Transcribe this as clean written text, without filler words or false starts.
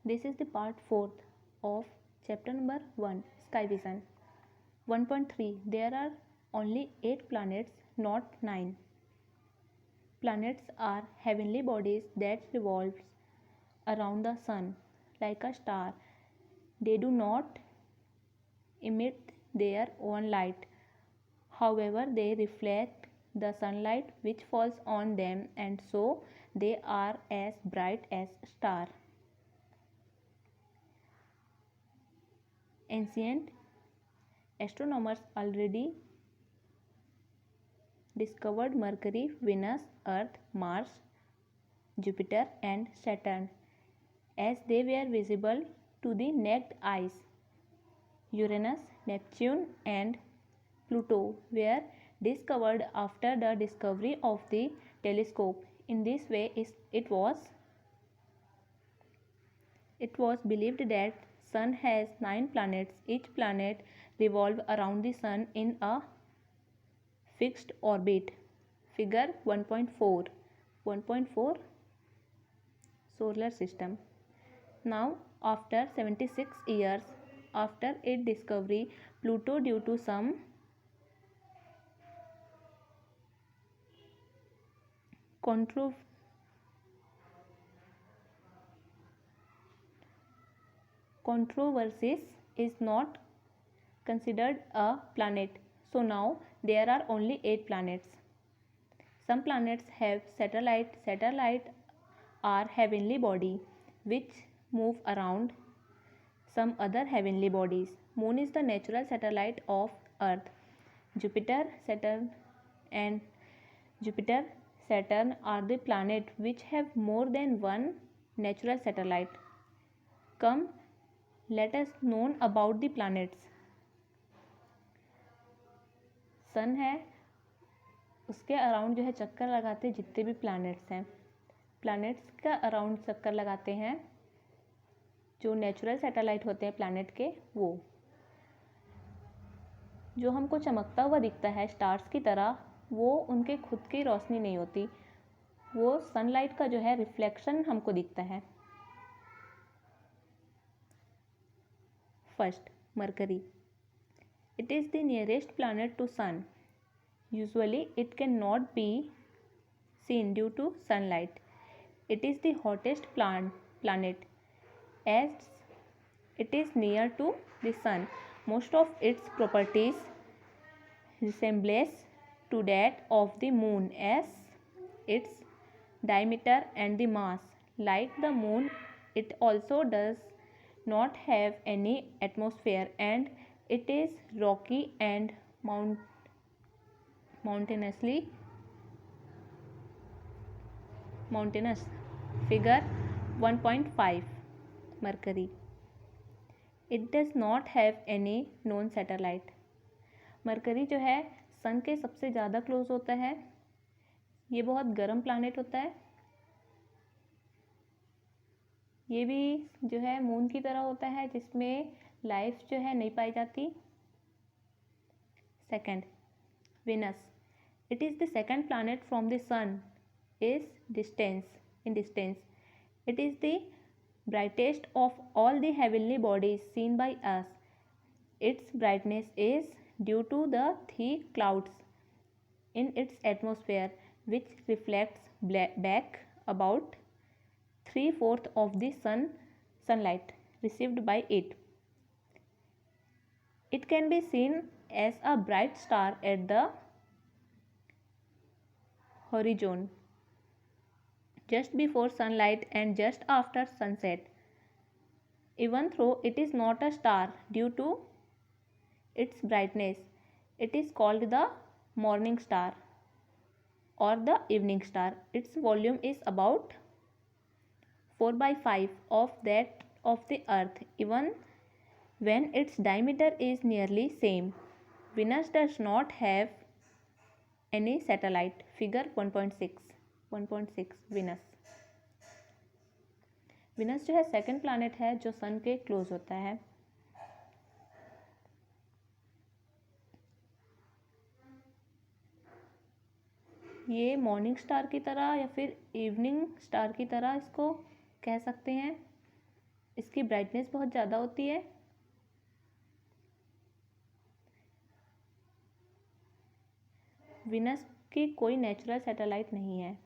This is the part 4th of chapter number 1, Sky Vision. 1.3. There are only 8 planets, not 9. Planets are heavenly bodies that revolve around the sun like a star. They do not emit their own light. However, they reflect the sunlight which falls on them, and so they are as bright as stars. Ancient astronomers already discovered Mercury, Venus, Earth, Mars, Jupiter and Saturn as they were visible to the naked eyes. Uranus, Neptune and Pluto were discovered after the discovery of the telescope. In this way, it was believed that Sun has 9 planets. Each planet revolves around the Sun in a fixed orbit. Figure 1.4. 1.4 Solar System. Now, after 76 years after its discovery, Pluto, due to some controversies, is not considered a planet. So now there are only 8 planets. Some planets have satellites. Satellites are heavenly bodies which move around some other heavenly bodies. Moon is the natural satellite of Earth. Jupiter, Saturn are the planets which have more than one natural satellite. Come, let us know about the planets. सन है, उसके around जो है चक्कर लगाते जितने भी planets हैं, planets का अराउंड चक्कर लगाते हैं जो नेचुरल सैटेलाइट होते हैं प्लैनेट के, वो जो हमको चमकता हुआ दिखता है स्टार्स की तरह, वो उनके खुद की रोशनी नहीं होती, वो सनलाइट का जो है रिफ्लेक्शन हमको दिखता है. First, mercury. It is the nearest planet to Sun. Usually it cannot be seen due to sunlight. It is the hottest planet as it is near to the Sun. Most of its properties resembles to that of the Moon as its diameter and the mass. Like the Moon, it also does not have any atmosphere and it is rocky and mountainous. Figure 1.5. Mercury. It does not have any known satellite. Mercury जो है सन के सबसे ज़्यादा close होता है. ये बहुत गर्म प्लैनेट होता है. ये भी जो है मून की तरह होता है जिसमें लाइफ जो है नहीं पाई जाती. Second, Venus. It is the second planet from the sun in distance. It is the brightest of all the heavenly bodies seen by us. Its brightness is due to the thick clouds in its atmosphere which reflects back about 3/4 of the sunlight received by it. It can be seen as a bright star at the horizon just before sunlight and just after sunset. Even though it is not a star due to its brightness, it is called the morning star or the evening star. Its volume is about 4/5 of that of the Earth, even when its diameter is nearly same. Venus does not have any satellite. Figure 1.6. Venus. Venus जो है second planet है जो सन के close होता है. ये morning star की तरह या फिर इवनिंग स्टार की तरह इसको कह सकते हैं. इसकी ब्राइटनेस बहुत ज़्यादा होती है। वीनस की कोई नेचुरल सैटेलाइट नहीं है।